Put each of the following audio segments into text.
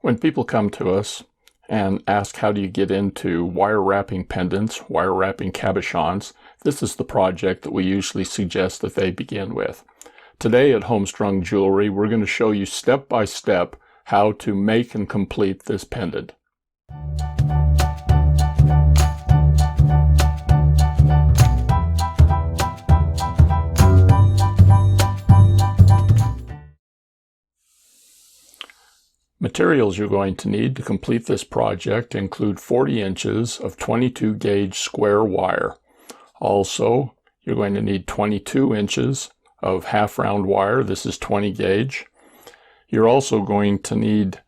When people come to us and ask how do you get into wire wrapping pendants, wire wrapping cabochons, this is the project that we usually suggest that they begin with. Today at Homestrung Jewelry, we're going to show you step by step how to make and complete this pendant. Materials you're going to need to complete this project include 40 inches of 22 gauge square wire. Also, you're going to need 22 inches of half round wire. This is 20 gauge. You're also going to need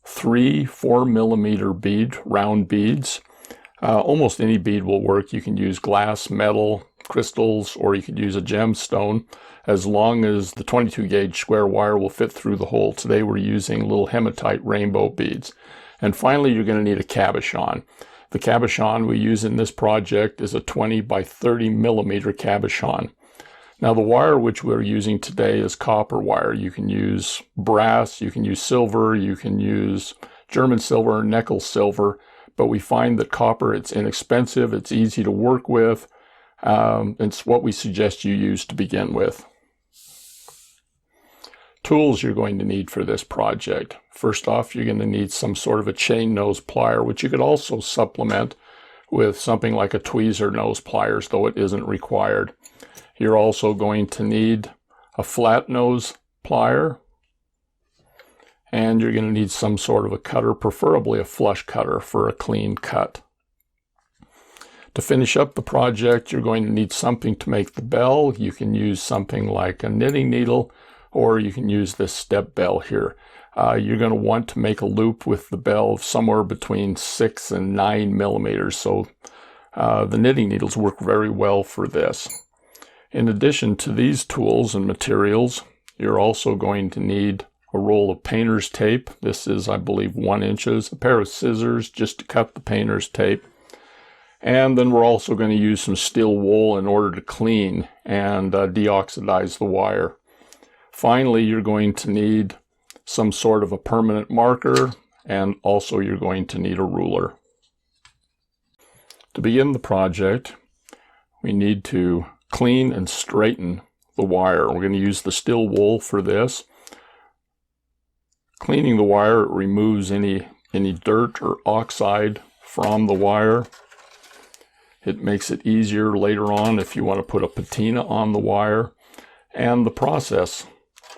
3 4mm round beads. Almost any bead will work. You can use glass, metal, crystals, or you could use a gemstone, as long as the 22 gauge square wire will fit through the hole. Today we're using little hematite rainbow beads. And finally, you're going to need a cabochon. The cabochon we use in this project is a 20 by 30 millimeter cabochon. Now the wire which we're using today is copper wire. You can use brass, you can use silver, you can use German silver, nickel silver, but we find that copper, it's inexpensive, it's easy to work with. It's what we suggest you use to begin with. Tools you're going to need for this project. First off, you're going to need some sort of a chain nose plier, which you could also supplement with something like a tweezer nose pliers, though it isn't required. You're also going to need a flat nose plier, and you're going to need some sort of a cutter, preferably a flush cutter for a clean cut. To finish up the project, you're going to need something to make the bell. You can use something like a knitting needle, or you can use this step bell here. You're going to want to make a loop with the bell of somewhere between 6 and 9 millimeters, so the knitting needles work very well for this. In addition to these tools and materials, you're also going to need a roll of painter's tape. This is, I believe, 1 inch, a pair of scissors just to cut the painter's tape. And then we're also going to use some steel wool in order to clean and deoxidize the wire. Finally, you're going to need some sort of a permanent marker, and also you're going to need a ruler. To begin the project, we need to clean and straighten the wire. We're going to use the steel wool for this. Cleaning the wire removes any dirt or oxide from the wire. It makes it easier later on if you want to put a patina on the wire. And the process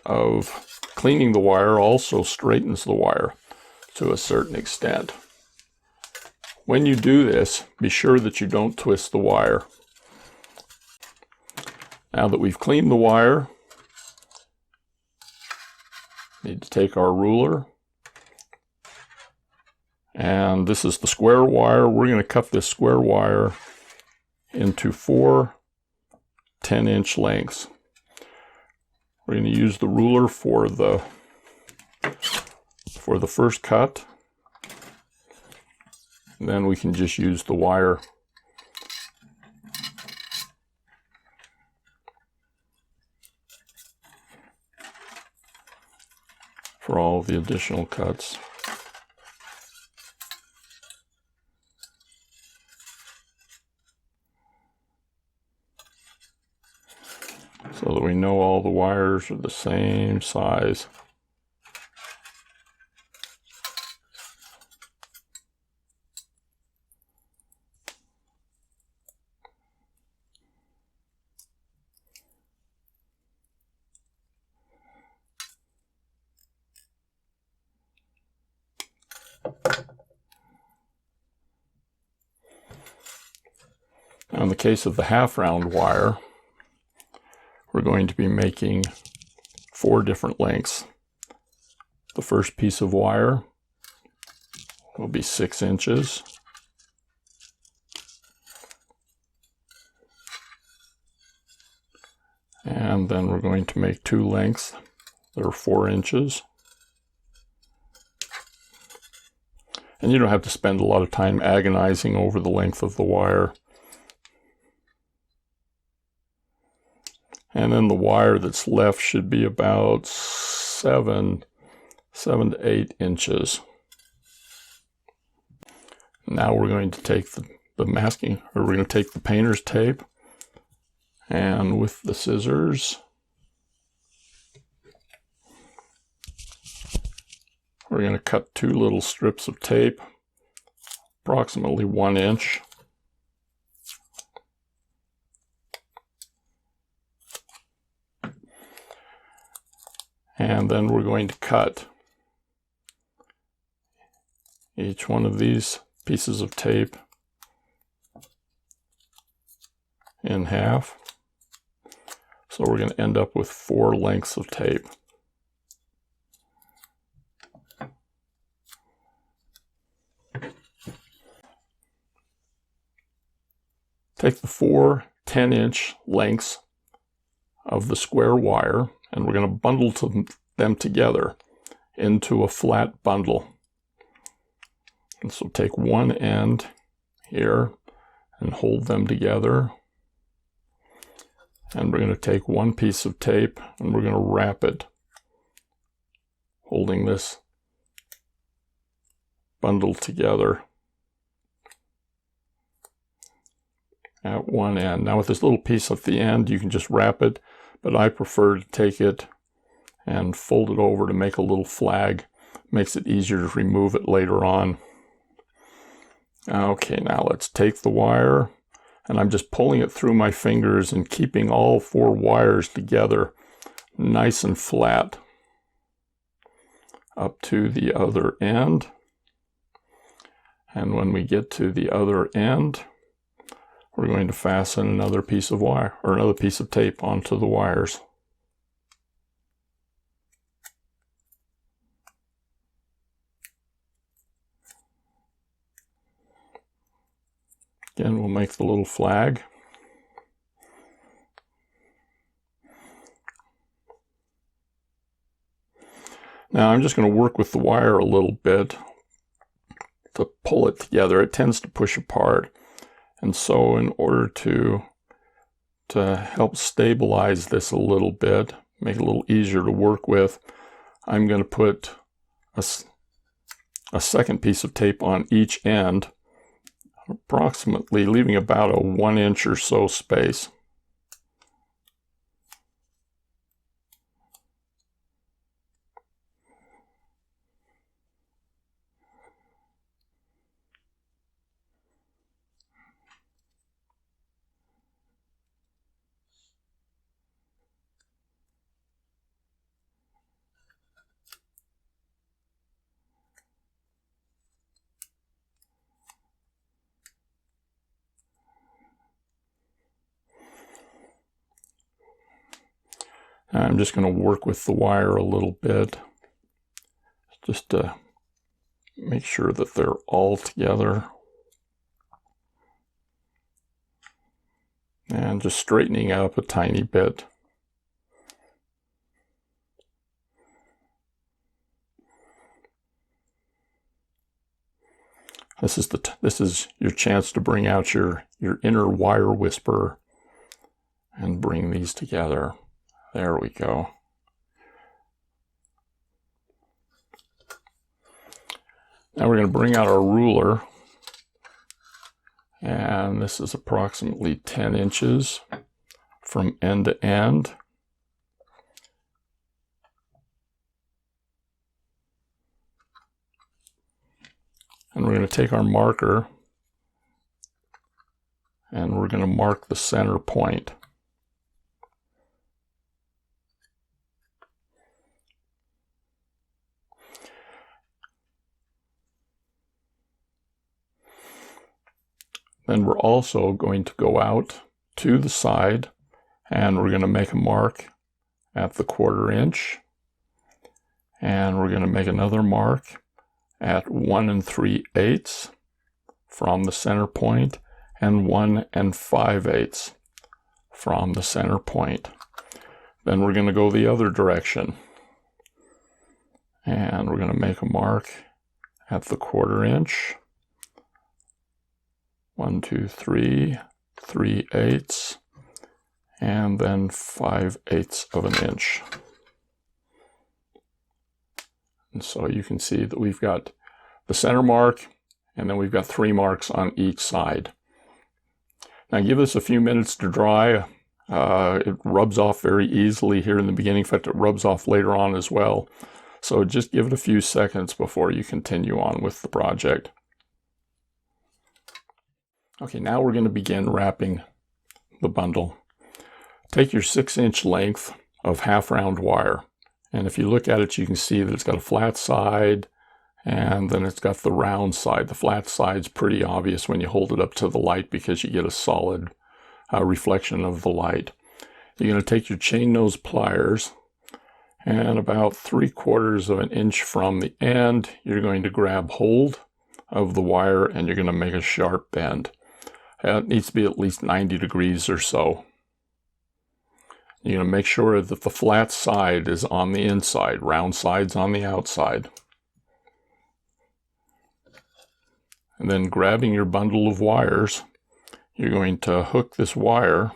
of cleaning the wire also straightens the wire to a certain extent. When you do this, be sure that you don't twist the wire. Now that we've cleaned the wire, we need to take our ruler, and this is the square wire. We're going to cut this square wire into 4 10-inch lengths. We're going to use the ruler for the first cut, and then we can just use the wire for all the additional cuts. So that we know all the wires are the same size. Now in the case of the half round wire, we're going to be making 4 different lengths. The first piece of wire will be 6 inches. And then we're going to make 2 lengths that are 4 inches. And you don't have to spend a lot of time agonizing over the length of the wire. And then the wire that's left should be about 7 to 8 inches. Now we're going to take the masking, or we're going to take the painter's tape, and with the scissors, we're going to cut 2 little strips of tape, approximately 1 inch. And then we're going to cut each one of these pieces of tape in half. So we're going to end up with 4 lengths of tape. Take the 4 10-inch lengths of the square wire, and we're going to bundle them together into a flat bundle. And so take one end here and hold them together. And we're going to take one piece of tape and we're going to wrap it, holding this bundle together at one end. Now with this little piece at the end, you can just wrap it, but I prefer to take it and fold it over to make a little flag. Makes it easier to remove it later on. Okay, now let's take the wire, and I'm just pulling it through my fingers and keeping all 4 wires together nice and flat up to the other end. And when we get to the other end, we're going to fasten another piece of wire, or another piece of tape onto the wires. Again, we'll make the little flag. Now I'm just going to work with the wire a little bit to pull it together. It tends to push apart. And so in order to help stabilize this a little bit, make it a little easier to work with, I'm going to put a second piece of tape on each end, approximately leaving about a 1 inch or so space. I'm just going to work with the wire a little bit, just to make sure that they're all together. And just straightening up a tiny bit. This is your chance to bring out your inner wire whisperer and bring these together. There we go. Now we're going to bring out our ruler, and this is approximately 10 inches from end to end. And we're going to take our marker and we're going to mark the center point. Then we're also going to go out to the side and we're going to make a mark at the 1/4 inch. And we're going to make another mark at 1 3/8 from the center point and 1 5/8 from the center point. Then we're going to go the other direction. And we're going to make a mark at the 1/4 inch. 1 2 3 3/8 and then 5/8 of an inch. And so you can see that we've got the center mark and then we've got 3 marks on each side. Now give this a few minutes to dry. It rubs off very easily here in the beginning. In fact, it rubs off later on as well. So just give it a few seconds before you continue on with the project. Okay, now we're going to begin wrapping the bundle. Take your 6-inch length of half-round wire, and if you look at it, you can see that it's got a flat side, and then it's got the round side. The flat side's pretty obvious when you hold it up to the light because you get a solid reflection of the light. You're going to take your chain nose pliers, and about 3/4 of an inch from the end, you're going to grab hold of the wire and you're going to make a sharp bend. It needs to be at least 90 degrees or so. You're going to make sure that the flat side is on the inside, round side's on the outside. And then grabbing your bundle of wires, you're going to hook this wire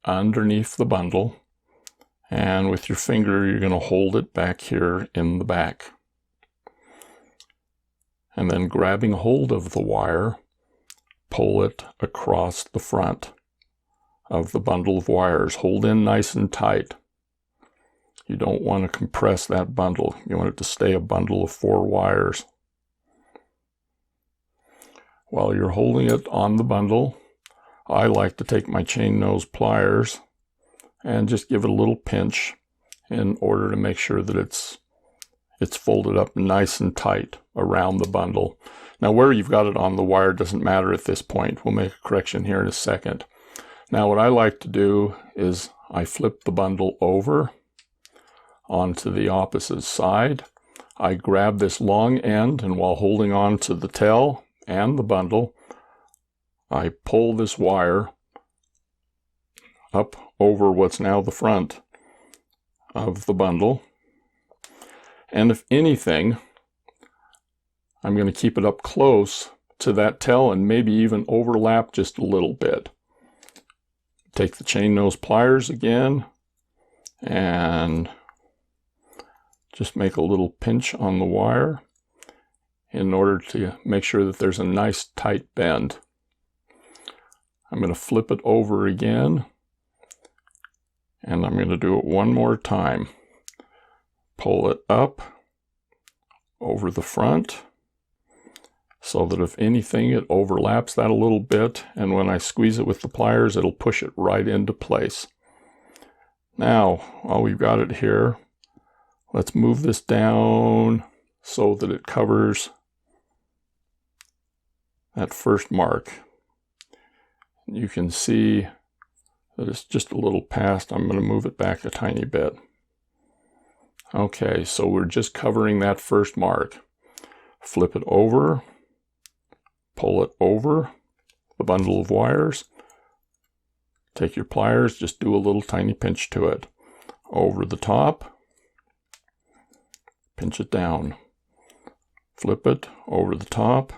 underneath the bundle, and with your finger you're going to hold it back here in the back. And then grabbing hold of the wire, pull it across the front of the bundle of wires. Hold in nice and tight. You don't want to compress that bundle. You want it to stay a bundle of 4 wires. While you're holding it on the bundle, I like to take my chain nose pliers and just give it a little pinch in order to make sure that it's folded up nice and tight around the bundle. Now where you've got it on the wire doesn't matter at this point. We'll make a correction here in a second. Now what I like to do is I flip the bundle over onto the opposite side. I grab this long end, and while holding on to the tail and the bundle, I pull this wire up over what's now the front of the bundle. And if anything, I'm going to keep it up close to that tail and maybe even overlap just a little bit. Take the chain nose pliers again and just make a little pinch on the wire in order to make sure that there's a nice tight bend. I'm going to flip it over again, and I'm going to do it one more time. Pull it up over the front so that if anything, it overlaps that a little bit, and when I squeeze it with the pliers, it'll push it right into place. Now, while we've got it here, let's move this down so that it covers that first mark. You can see that it's just a little past. I'm going to move it back a tiny bit. Okay, so we're just covering that first mark. Flip it over, pull it over the bundle of wires, take your pliers, just do a little tiny pinch to it. Over the top, pinch it down. Flip it over the top,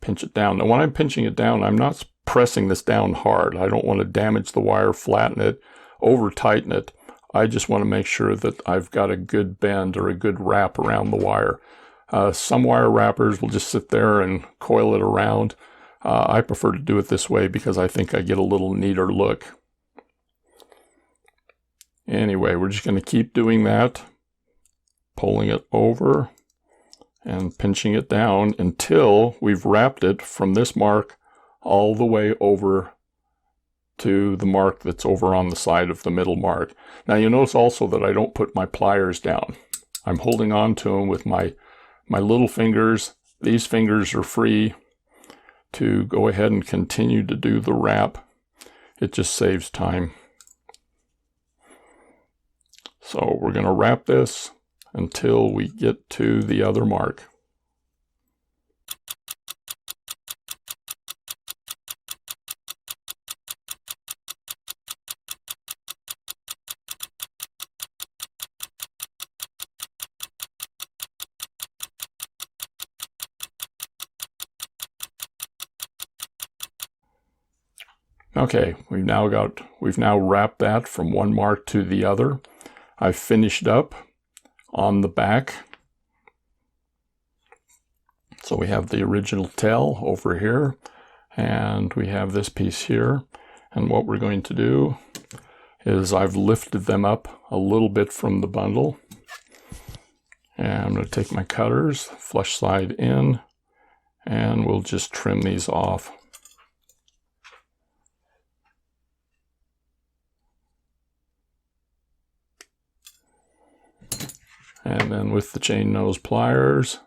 pinch it down. Now when I'm pinching it down, I'm not pressing this down hard. I don't want to damage the wire, flatten it, over tighten it. I just want to make sure that I've got a good bend or a good wrap around the wire. Some wire wrappers will just sit there and coil it around. I prefer to do it this way because I think I get a little neater look. Anyway, we're just going to keep doing that, pulling it over and pinching it down until we've wrapped it from this mark all the way over to the mark that's over on the side of the middle mark. Now you notice also that I don't put my pliers down. I'm holding on to them with my little fingers. These fingers are free to go ahead and continue to do the wrap. It just saves time. So we're going to wrap this until we get to the other mark. Okay, we've now wrapped that from one mark to the other. I've finished up on the back. So we have the original tail over here, and we have this piece here. And what we're going to do is I've lifted them up a little bit from the bundle. And I'm going to take my cutters, flush side in, and we'll just trim these off. And then with the chain nose pliers,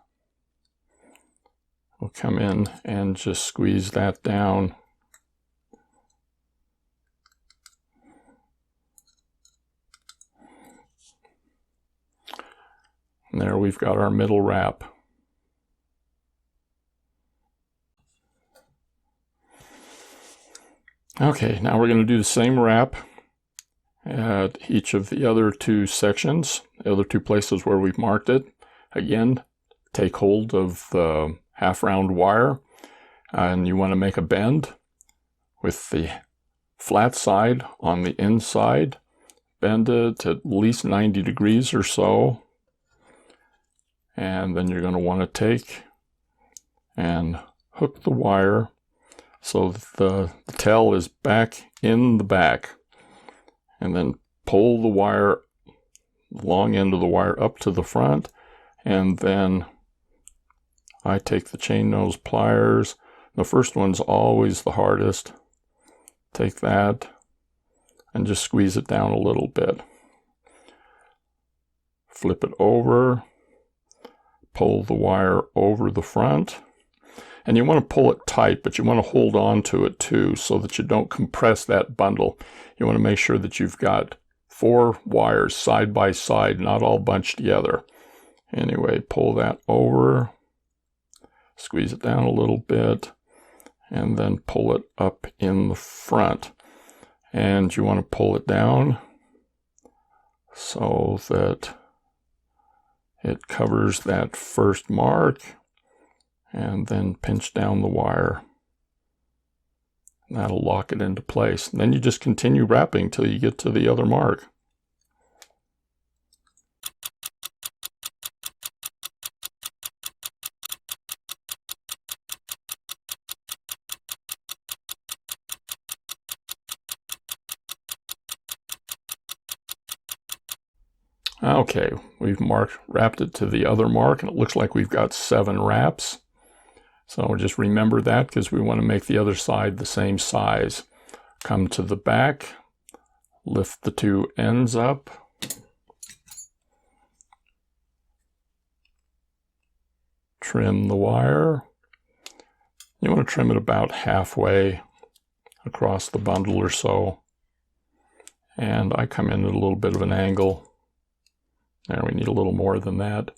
we'll come in and just squeeze that down. And there we've got our middle wrap. Okay, now we're going to do the same wrap at each of the other two sections, the other two places where we've marked it. Again, take hold of the half round wire, and you want to make a bend with the flat side on the inside. Bend it at least 90 degrees or so. And then you're going to want to take and hook the wire so that the tail is back in the back. And then pull the wire, the long end of the wire, up to the front. And then I take the chain nose pliers. The first one's always the hardest. Take that and just squeeze it down a little bit. Flip it over. Pull the wire over the front, and you want to pull it tight, but you want to hold on to it too so that you don't compress that bundle. You want to make sure that you've got 4 wires side by side, not all bunched together. Anyway, pull that over, squeeze it down a little bit, and then pull it up in the front. And you want to pull it down so that it covers that first mark, and then pinch down the wire. That'll lock it into place. And then you just continue wrapping till you get to the other mark. Okay, we've wrapped it to the other mark, and it looks like we've got 7 wraps. So just remember that, because we want to make the other side the same size. Come to the back, lift the 2 ends up, trim the wire. You want to trim it about halfway across the bundle or so. And I come in at a little bit of an angle. There, we need a little more than that.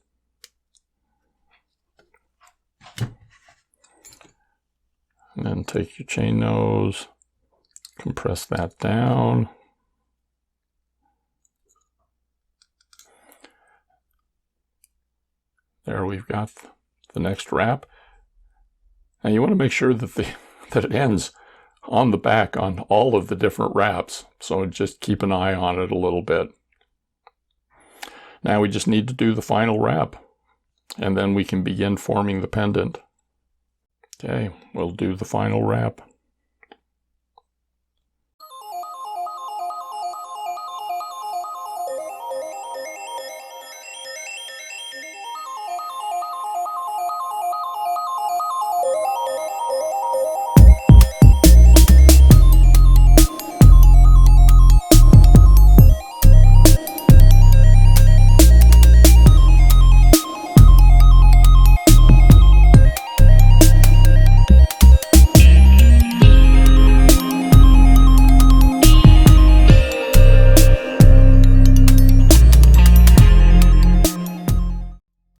And then take your chain nose, compress that down. There we've got the next wrap. Now you want to make sure that that it ends on the back on all of the different wraps. So just keep an eye on it a little bit. Now we just need to do the final wrap, and then we can begin forming the pendant. Okay, we'll do the final wrap.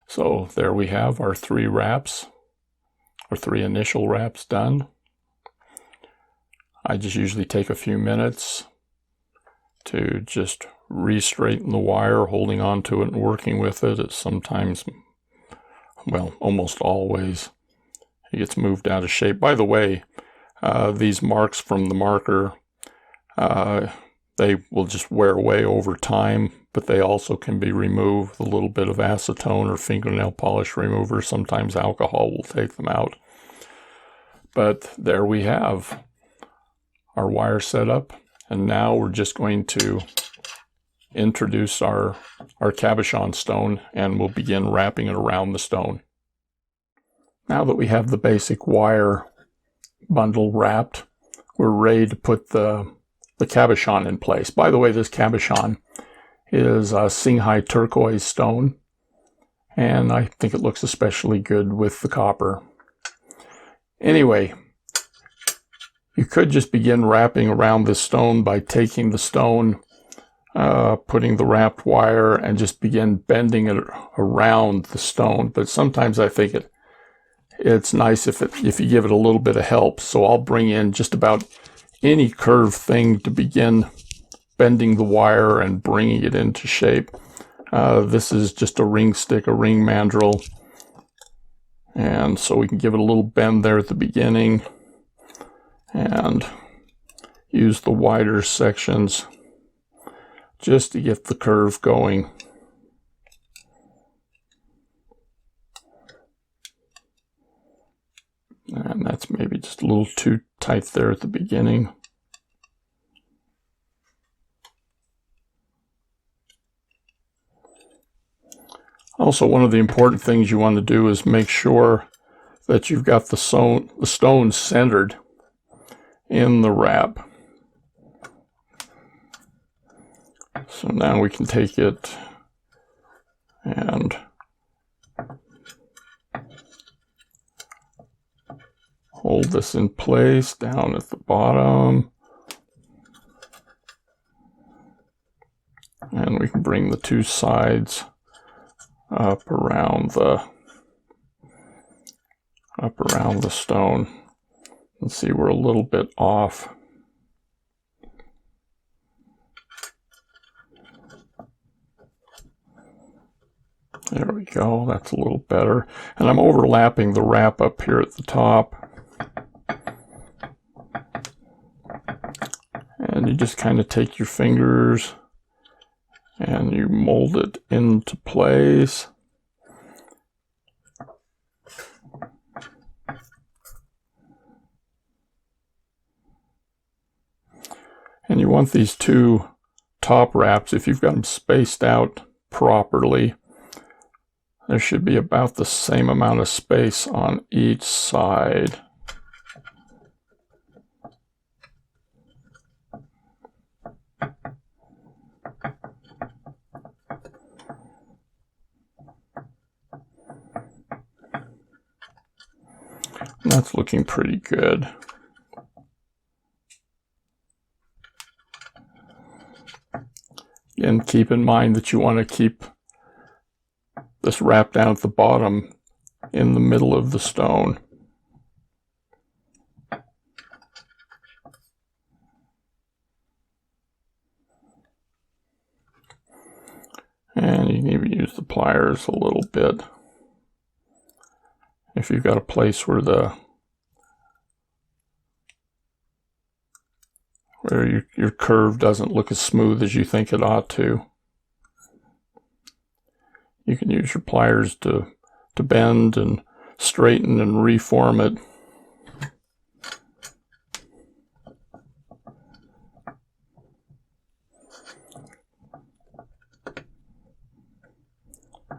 So there we have our 3 wraps, or 3 initial wraps done. I just usually take a few minutes to just re-straighten the wire, holding on to it and working with it. It's sometimes, well, almost always, it gets moved out of shape. By the way, these marks from the marker, They will just wear away over time, but they also can be removed with a little bit of acetone or fingernail polish remover. Sometimes alcohol will take them out. But there we have our wire setup, and now we're just going to introduce our cabochon stone, and we'll begin wrapping it around the stone. Now that we have the basic wire bundle wrapped, we're ready to put the cabochon in place. By the way, this cabochon is a Singhai turquoise stone, and I think it looks especially good with the copper. Anyway, you could just begin wrapping around this stone by taking the stone, putting the wrapped wire, and just begin bending it around the stone. But sometimes I think it's nice if you give it a little bit of help. So I'll bring in just about any curved thing to begin bending the wire and bringing it into shape. This is just a ring stick, a ring mandrel. And so we can give it a little bend there at the beginning and use the wider sections just to get the curve going. And that's maybe just a little too tight there at the beginning. Also, one of the important things you want to do is make sure that you've got the stone centered in the wrap. So now we can take it and hold this in place down at the bottom. And we can bring the two sides up around the stone. Let's see, we're a little bit off. There we go, that's a little better. And I'm overlapping the wrap up here at the top. And you just kind of take your fingers and you mold it into place. And you want these two top wraps, if you've got them spaced out properly, there should be about the same amount of space on each side. And that's looking pretty good. Again, keep in mind that you want to keep this wrap down at the bottom in the middle of the stone. And you can even use the pliers a little bit if you've got a place where your curve doesn't look as smooth as you think it ought to. You can use your pliers to bend and straighten and reform it.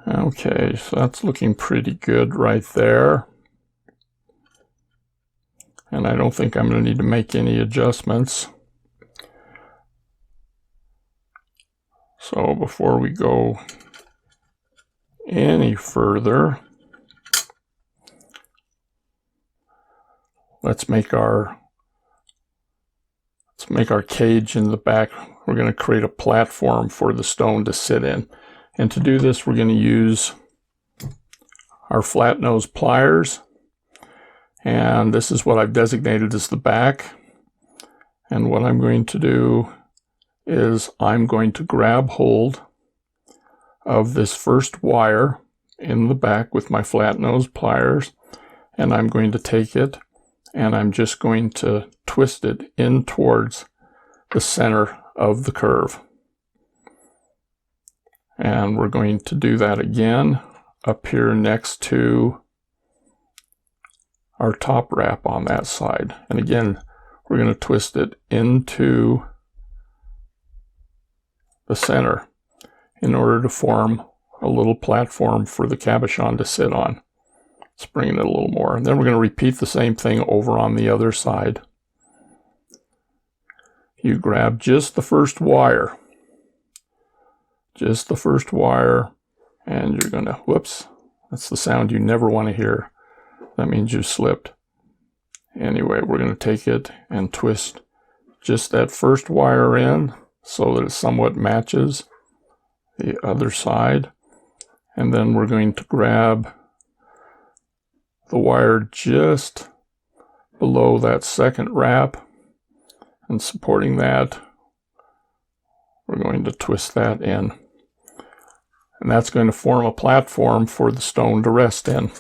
Okay, so that's looking pretty good right there. And I don't think I'm going to need to make any adjustments. So before we go any further, let's make our cage in the back. We're going to create a platform for the stone to sit in. And to do this, we're going to use our flat nose pliers. And this is what I've designated as the back. And what I'm going to do is I'm going to grab hold of this first wire in the back with my flat nose pliers, and I'm going to take it and I'm just going to twist it in towards the center of the curve. And we're going to do that again up here next to our top wrap on that side. And again, we're going to twist it into the center in order to form a little platform for the cabochon to sit on. Let's bring it a little more. And then we're going to repeat the same thing over on the other side. You grab just the first wire. Just the first wire, and you're going to, whoops, that's the sound you never want to hear. That means you slipped. Anyway, we're going to take it and twist just that first wire in so that it somewhat matches the other side. And then we're going to grab the wire just below that second wrap, and supporting that, we're going to twist that in. And that's going to form a platform for the stone to rest in.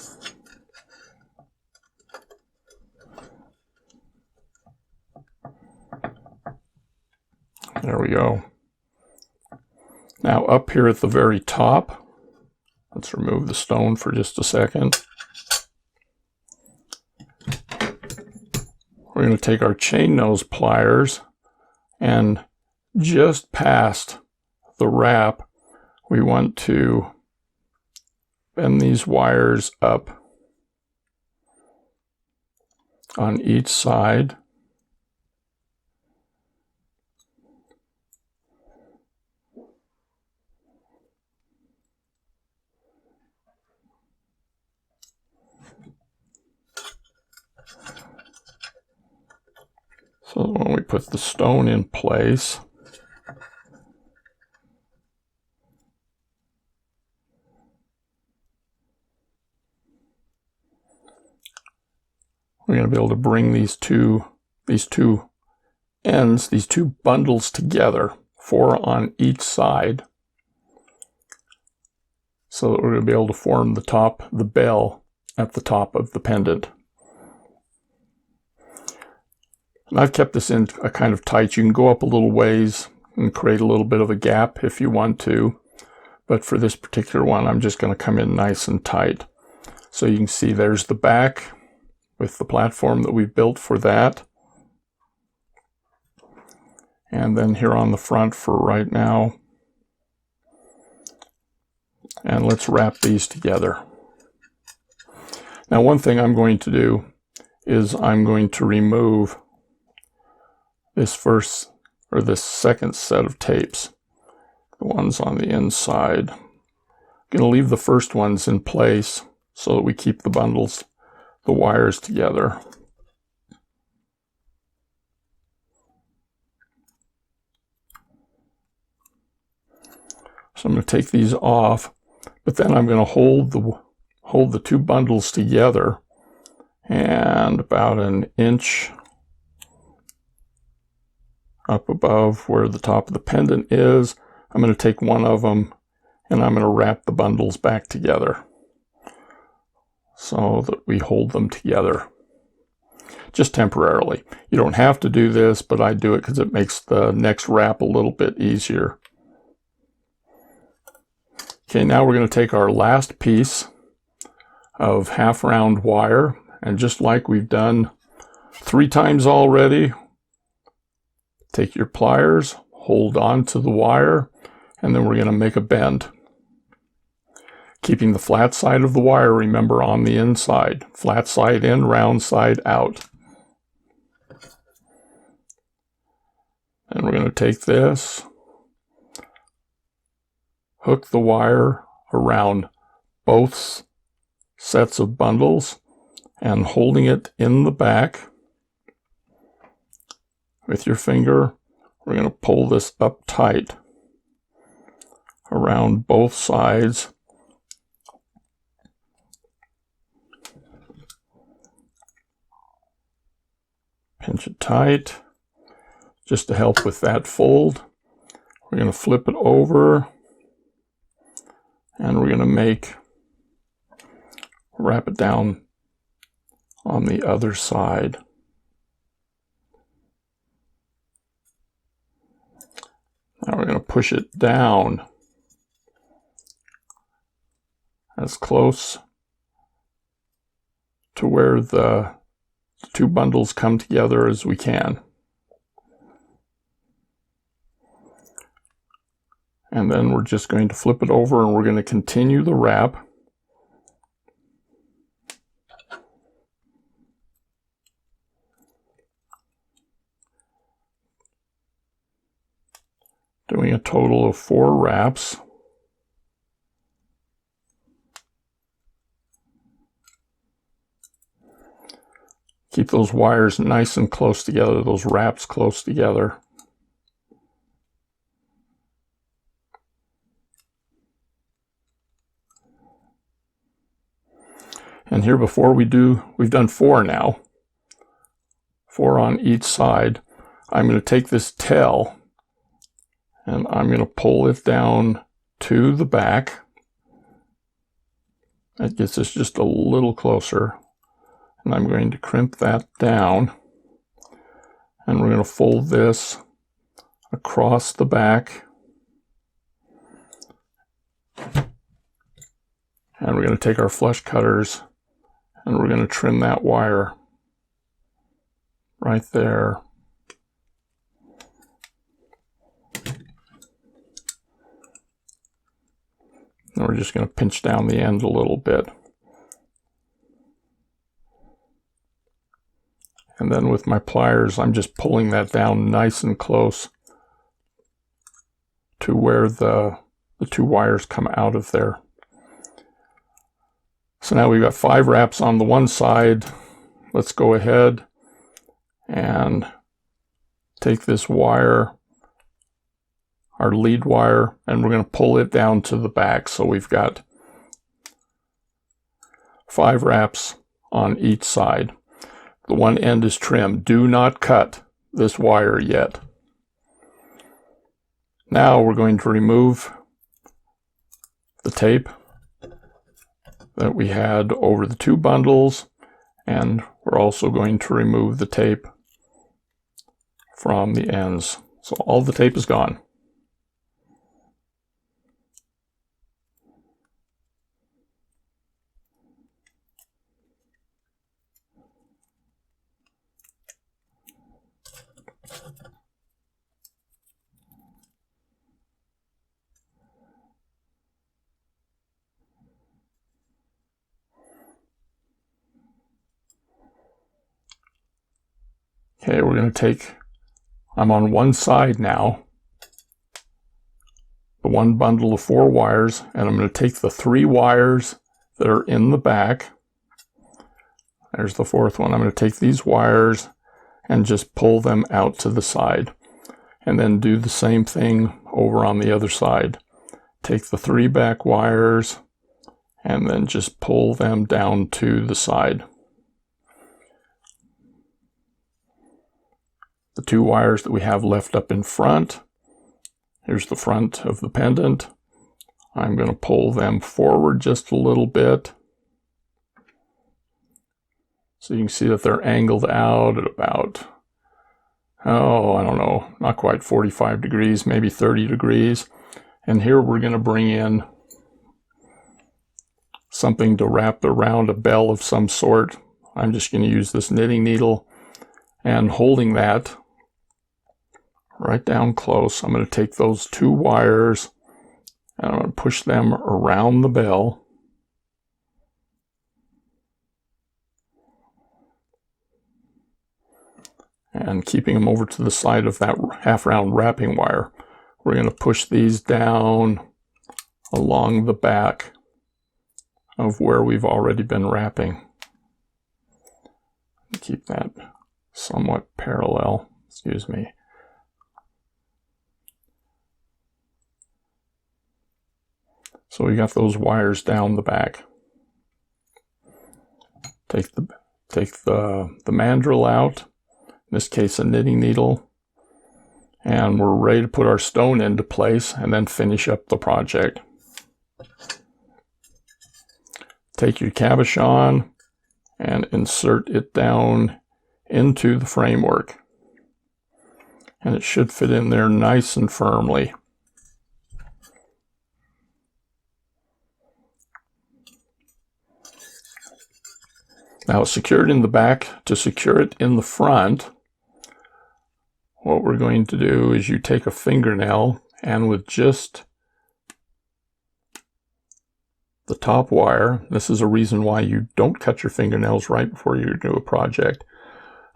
There we go. Now up here at the very top, let's remove the stone for just a second. We're going to take our chain nose pliers, and just past the wrap, we want to bend these wires up on each side. So when we put the stone in place, we're going to be able to bring these two ends, these two bundles together, 4 on each side, so that we're going to be able to form the bell at the top of the pendant. And I've kept this in a kind of tight. You can go up a little ways and create a little bit of a gap if you want to, but for this particular one, I'm just going to come in nice and tight. So you can see there's the back with the platform that we've built for that. And then here on the front for right now. And let's wrap these together. Now, one thing I'm going to do is I'm going to remove this second set of tapes, the ones on the inside. I'm going to leave the first ones in place so that we keep the bundles, the wires together. So I'm going to take these off, but then I'm going to hold the two bundles together, and about an inch up above where the top of the pendant is, I'm going to take one of them and I'm going to wrap the bundles back together so that we hold them together just temporarily. You don't have to do this, but I do it because it makes the next wrap a little bit easier. Okay, now we're going to take our last piece of half round wire, and just like we've done 3 times already, take your pliers, hold on to the wire, and then we're going to make a bend. Keeping the flat side of the wire, remember, on the inside. Flat side in, round side out. And we're going to take this, hook the wire around both sets of bundles, and holding it in the back with your finger, we're going to pull this up tight around both sides. Pinch it tight just to help with that fold. We're going to flip it over, and we're going to wrap it down on the other side. push it down as close to where the two bundles come together as we can. And then we're just going to flip it over and we're going to continue the wrap. Doing a total of 4 wraps. Keep those wires nice and close together, those wraps close together. And here before we've done 4 now, 4 on each side. I'm going to take this tail and I'm going to pull it down to the back. That gets us just a little closer. And I'm going to crimp that down. And we're going to fold this across the back. And we're going to take our flush cutters and we're going to trim that wire right there. And we're just going to pinch down the end a little bit. And then with my pliers, I'm just pulling that down nice and close to where the 2 wires come out of there. So now we've got 5 wraps on the one side. Let's go ahead and take this wire, our lead wire, and we're going to pull it down to the back. So we've got 5 wraps on each side. The one end is trimmed. Do not cut this wire yet. Now we're going to remove the tape that we had over the 2 bundles, and we're also going to remove the tape from the ends. So all the tape is gone. Okay, we're going to take, I'm on one side now, the one bundle of 4 wires, and I'm going to take the 3 wires that are in the back. There's the 4th one. I'm going to take these wires and just pull them out to the side. And then do the same thing over on the other side. Take the 3 back wires and then just pull them down to the side. The 2 wires that we have left up in front, here's the front of the pendant. I'm going to pull them forward just a little bit. So you can see that they're angled out at about, I don't know, not quite 45 degrees, maybe 30 degrees. And here we're going to bring in something to wrap around a bell of some sort. I'm just going to use this knitting needle, and holding that right down close, I'm going to take those 2 wires and I'm going to push them around the bell. And keeping them over to the side of that half-round wrapping wire, we're going to push these down along the back of where we've already been wrapping. Keep that somewhat parallel, excuse me. So we got those wires down the back. Take the mandrel out, in this case a knitting needle, and we're ready to put our stone into place and then finish up the project. Take your cabochon and insert it down into the framework. And it should fit in there nice and firmly. Now secure it in the back. To secure it in the front, what we're going to do is you take a fingernail and with just the top wire, this is a reason why you don't cut your fingernails right before you do a project,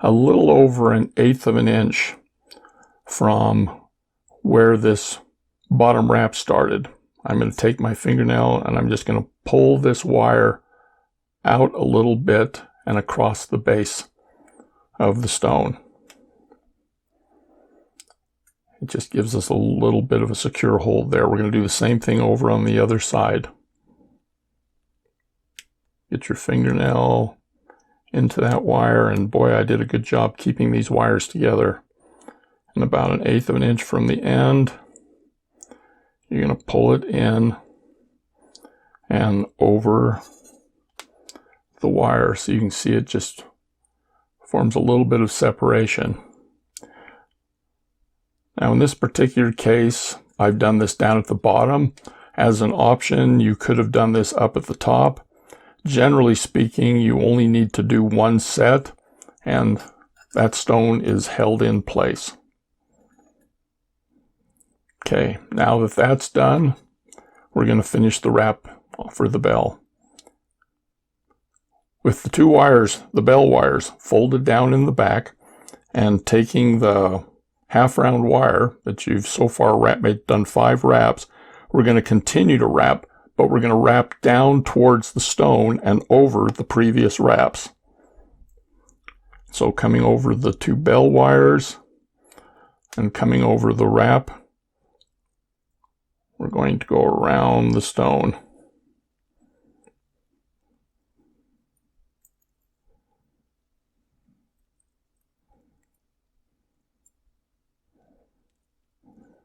a little over 1/8 of an inch from where this bottom wrap started. I'm going to take my fingernail and I'm just going to pull this wire out a little bit and across the base of the stone. It just gives us a little bit of a secure hold there. We're going to do the same thing over on the other side. Get your fingernail into that wire, and boy, I did a good job keeping these wires together. And about 1/8 of an inch from the end, you're going to pull it in and over the wire so you can see it just forms a little bit of separation. Now in this particular case, I've done this down at the bottom. As an option, you could have done this up at the top. Generally speaking, you only need to do one set and that stone is held in place. Okay, now that that's done, we're going to finish the wrap for the bell. With the two wires, the bell wires, folded down in the back, and taking the half round wire that you've so far done 5 wraps, we're going to continue to wrap, but we're going to wrap down towards the stone and over the previous wraps. So coming over the 2 bell wires and coming over the wrap, we're going to go around the stone.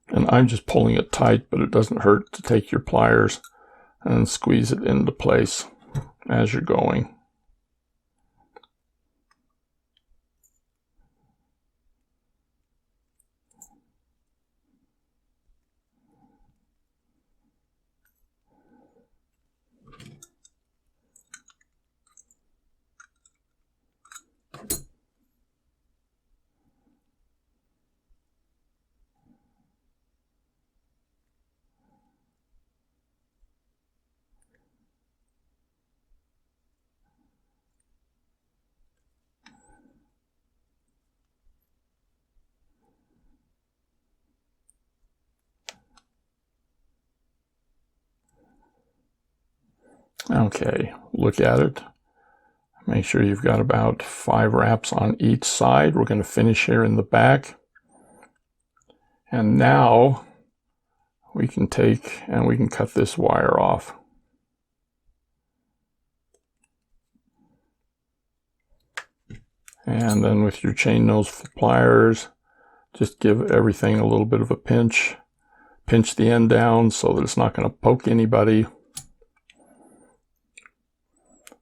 And I'm just pulling it tight, but it doesn't hurt to take your pliers and squeeze it into place as you're going. Okay, look at it. Make sure you've got about 5 wraps on each side. We're going to finish here in the back. And now we can take and we can cut this wire off. And then with your chain nose pliers, just give everything a little bit of a pinch. Pinch the end down so that it's not going to poke anybody.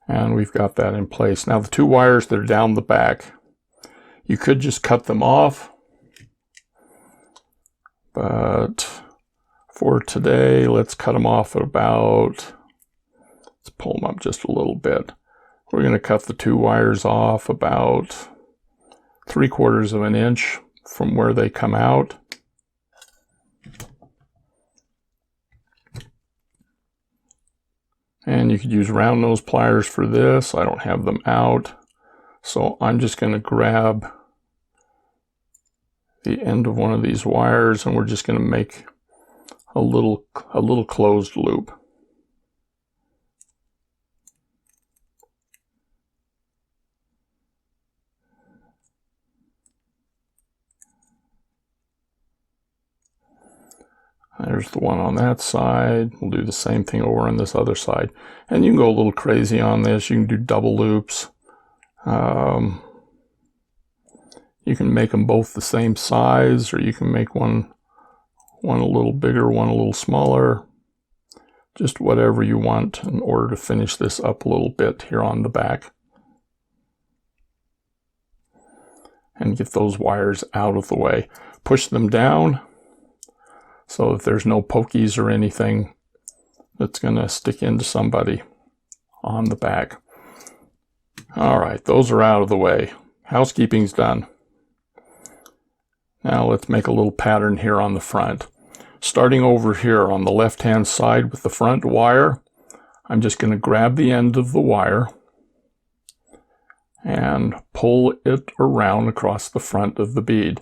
And we've got that in place. Now the 2 wires that are down the back, you could just cut them off. But for today, let's cut them off at about, let's pull them up just a little bit. We're going to cut the 2 wires off about 3/4 of an inch from where they come out. And you could use round nose pliers for this. I don't have them out. So I'm just going to grab the end of one of these wires and we're just going to make a little closed loop. There's the one on that side. We'll do the same thing over on this other side. And you can go a little crazy on this. You can do double loops. You can make them both the same size, or you can make one a little bigger, one a little smaller. Just whatever you want in order to finish this up a little bit here on the back. And get those wires out of the way. Push them down so that there's no pokies or anything that's going to stick into somebody on the back. All right, those are out of the way. Housekeeping's done. Now let's make a little pattern here on the front. Starting over here on the left-hand side with the front wire, I'm just going to grab the end of the wire and pull it around across the front of the bead.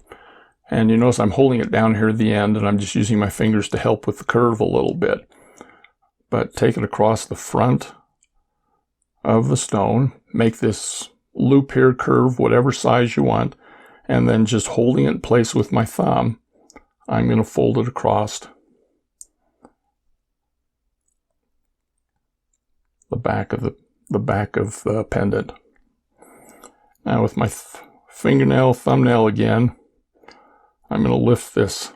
And you notice I'm holding it down here at the end, and I'm just using my fingers to help with the curve a little bit. But take it across the front of the stone, make this loop here curve whatever size you want, and then just holding it in place with my thumb, I'm going to fold it across the back of the pendant. Now with my thumbnail again, I'm going to lift this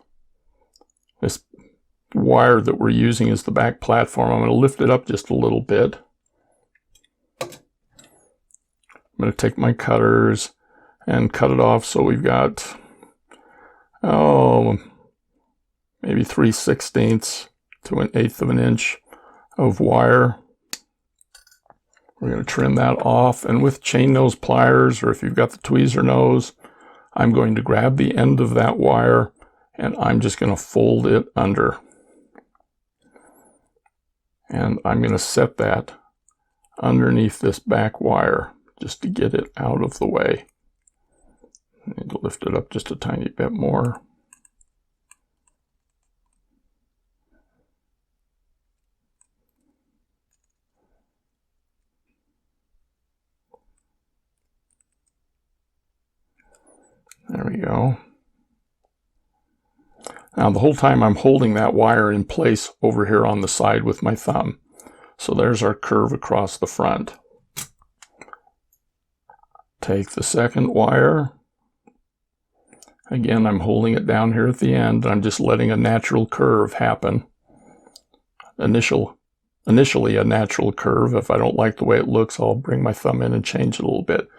wire that we're using as the back platform. I'm going to lift it up just a little bit. I'm going to take my cutters and cut it off so we've got, maybe 3/16 to 1/8 of an inch of wire. We're going to trim that off, and with chain nose pliers, or if you've got the tweezer nose, I'm going to grab the end of that wire and I'm just going to fold it under. And I'm going to set that underneath this back wire just to get it out of the way. I need to lift it up just a tiny bit more. There we go. Now the whole time I'm holding that wire in place over here on the side with my thumb. So there's our curve across the front. Take the second wire. Again, I'm holding it down here at the end. I'm just letting a natural curve happen. Initially a natural curve. If I don't like the way it looks, I'll bring my thumb in and change it a little bit.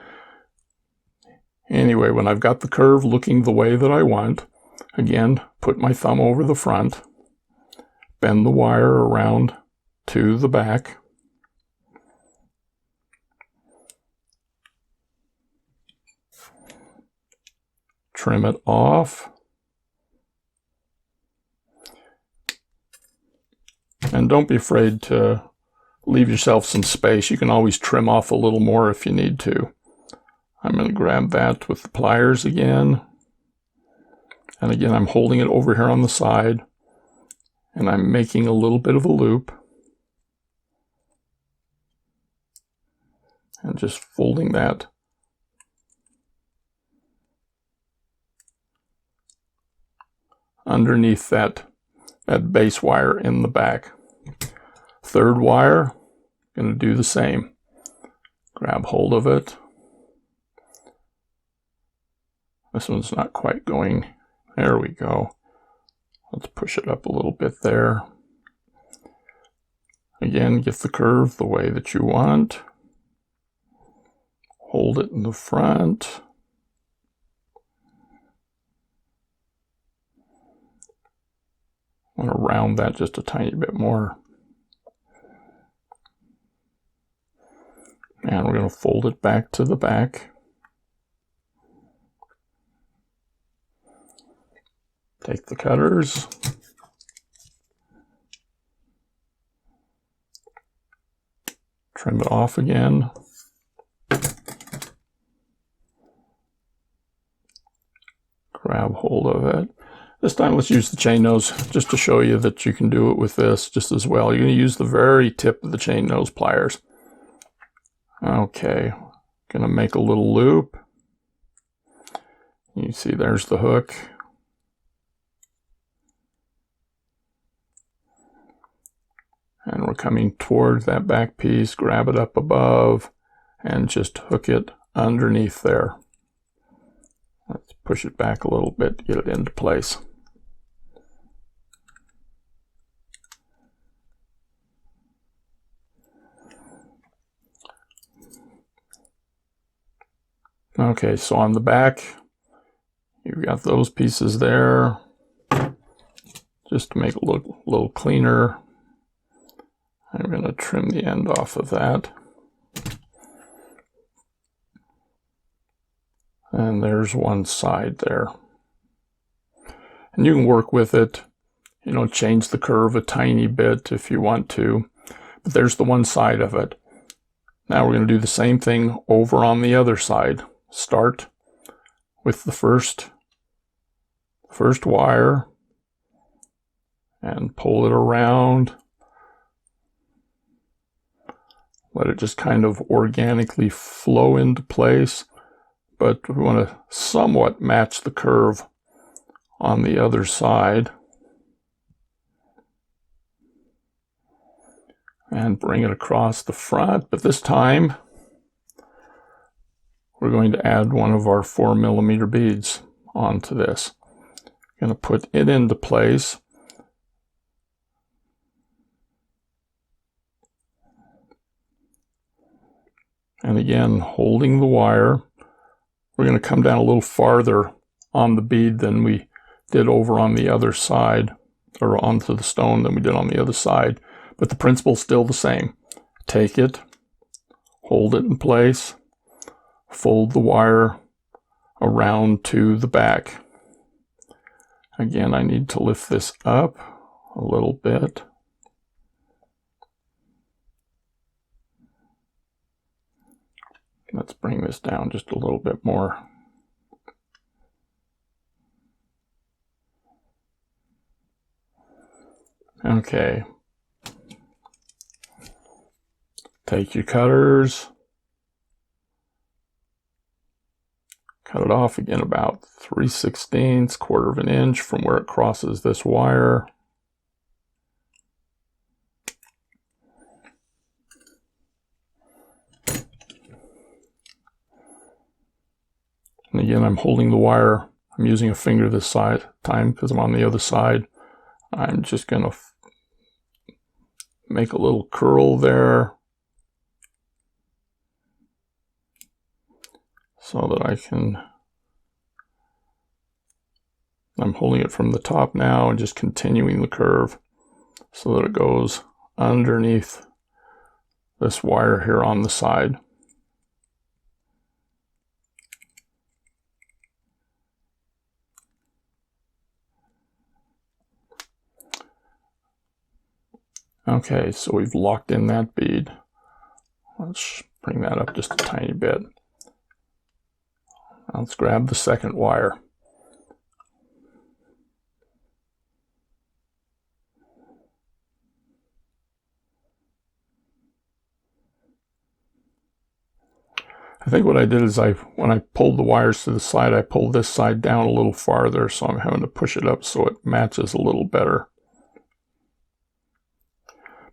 Anyway, when I've got the curve looking the way that I want, again, put my thumb over the front, bend the wire around to the back, trim it off, and don't be afraid to leave yourself some space. You can always trim off a little more if you need to. I'm going to grab that with the pliers again. And again, I'm holding it over here on the side. And I'm making a little bit of a loop. And just folding that underneath that base wire in the back. Third wire, going to do the same. Grab hold of it. This one's not quite going. There we go. Let's push it up a little bit there. Again, get the curve the way that you want. Hold it in the front. I want to round that just a tiny bit more. And we're going to fold it back to the back. Take the cutters. Trim it off again. Grab hold of it. This time let's use the chain nose just to show you that you can do it with this just as well. You're going to use the very tip of the chain nose pliers. Okay, going to make a little loop. You see there's the hook. And we're coming towards that back piece, grab it up above, and just hook it underneath there. Let's push it back a little bit to get it into place. Okay, so on the back, you've got those pieces there. Just to make it look a little cleaner, I'm going to trim the end off of that. And there's one side there. And you can work with it, you know, change the curve a tiny bit if you want to. But there's the one side of it. Now we're going to do the same thing over on the other side. Start with the first wire and pull it around. Let it just kind of organically flow into place, but we want to somewhat match the curve on the other side. And bring it across the front, but this time we're going to add one of our 4mm beads onto this. I'm going to put it into place. And again, holding the wire, we're going to come down a little farther on the bead than we did over on the other side, or onto the stone than we did on the other side. But the principle's still the same. Take it, hold it in place, fold the wire around to the back. Again, I need to lift this up a little bit. Let's bring this down just a little bit more. Okay. Take your cutters, cut it off again about 3/16, 1/4 of an inch from where it crosses this wire. And again, I'm holding the wire. I'm using a finger this time because I'm on the other side. I'm just going to make a little curl there, so that I'm holding it from the top now and just continuing the curve so that it goes underneath this wire here on the side. Okay, so we've locked in that bead. Let's bring that up just a tiny bit. Let's grab the second wire. I think what I did is when I pulled the wires to the side, I pulled this side down a little farther, so I'm having to push it up so it matches a little better.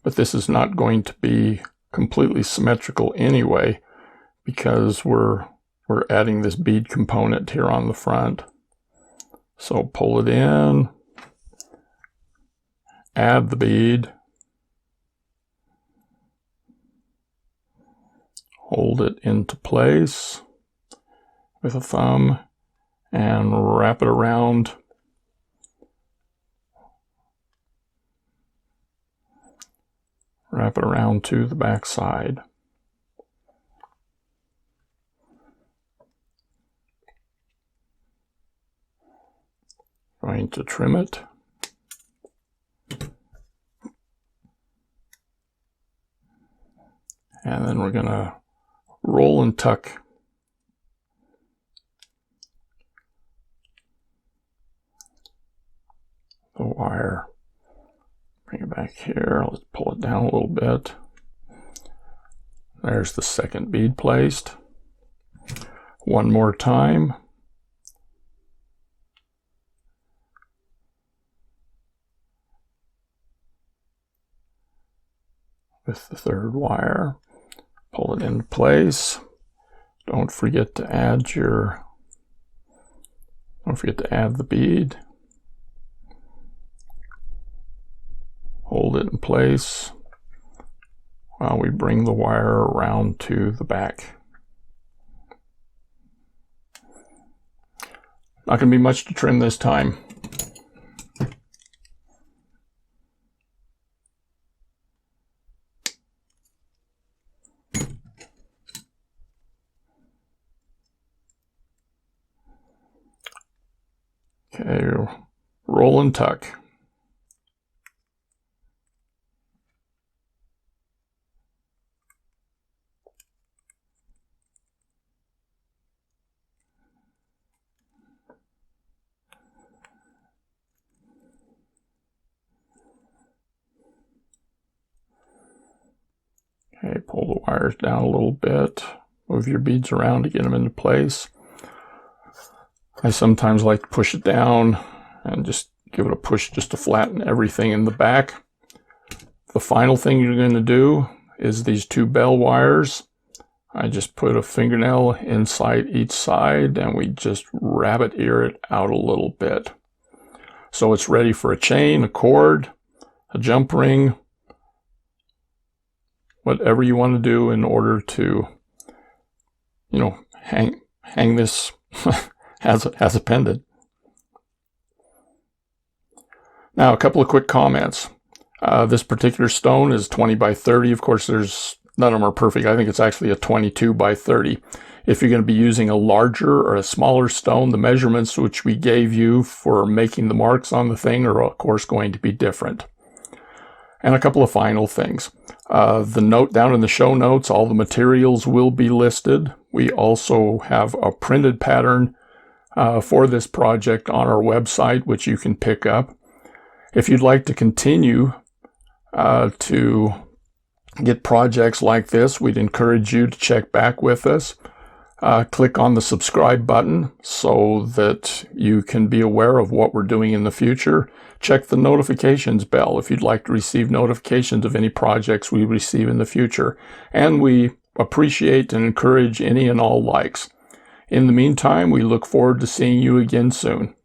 But this is not going to be completely symmetrical anyway, because we're adding this bead component here on the front. So pull it in, add the bead, hold it into place with a thumb, and wrap it around. Wrap it around to the back side. Going to trim it. And then we're going to roll and tuck the wire. Bring it back here. Let's pull it down a little bit. There's the second bead placed. One more time. With the third wire. Pull it into place. Don't forget to add the bead. Hold it in place while we bring the wire around to the back. Not going to be much to trim this time. Okay, roll and tuck. Okay, pull the wires down a little bit. Move your beads around to get them into place. I sometimes like to push it down and just give it a push just to flatten everything in the back. The final thing you're going to do is these two bell wires. I just put a fingernail inside each side and we just rabbit ear it out a little bit. So it's ready for a chain, a cord, a jump ring, whatever you want to do in order to, you know, hang this as a pendant. Now, a couple of quick comments. This particular stone is 20 by 30. Of course, none of them are perfect. I think it's actually a 22 by 30. If you're going to be using a larger or a smaller stone, the measurements which we gave you for making the marks on the thing are, of course, going to be different. And a couple of final things. The note down in the show notes, all the materials will be listed. We also have a printed pattern for this project on our website, which you can pick up. If you'd like to continue to get projects like this, we'd encourage you to check back with us. Click on the subscribe button so that you can be aware of what we're doing in the future. Check the notifications bell if you'd like to receive notifications of any projects we receive in the future. And we appreciate and encourage any and all likes. In the meantime, we look forward to seeing you again soon.